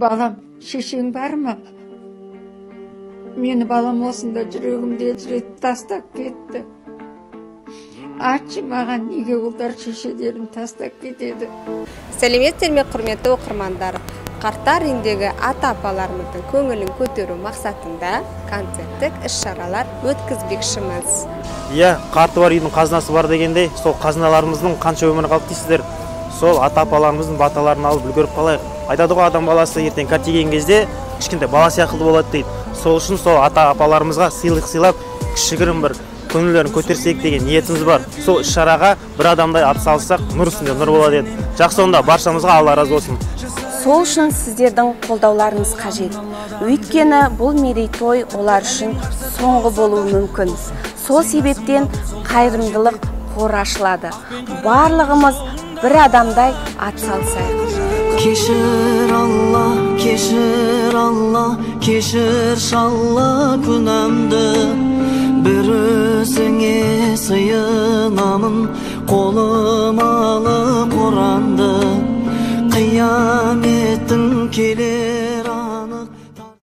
Balam, şişeң бар ма? Meni balam osында жүрегімде жүріп тастап кетті. Атшы маған неге олар шешелерін тастап кетеді? Сәлеметсіздер ме, құрметті оқырмандар? Қарттар үйіндегі ата-апаларымыздың көңілін көтеру мақсатында концерттік іс-шаралар өткізбекшіміз. Қарты бар үйдің қазынасы бар дегендей, сол қазыналарымыздың қанша өмірі қалды дейсіздер. Сол ата-апаларымыздың баталарын алып үлгеріп қалайық. Айтады ғой, адам баласы ертең қате келген кезде кішкентай бала сияқты болады дейді. Сол үшін сол ата-апаларымызға сыйлық сыйлап, кішігірім бір көңілдерін көтерсек деген ниетіміз бар. Сол іс-шараға бір адамдай атсалыссақ, нұр үстінде нұр болады еді. Жақсы, онда баршамызға Алла разы болсын. Сол үшін сіздердің қолдауларыңыз қажет. Өйткені бұл мерейтой олар үшін соңғы болуы мүмкін. Сол себептен қайырымдылық қоры ашылады. Барлығымыз бір адамдай атсалысайық. Кешір Алла, кешір шалла күнәмді. Бір өзіңе сыйынамын, қолыма алып Құранды. Қияметтің келер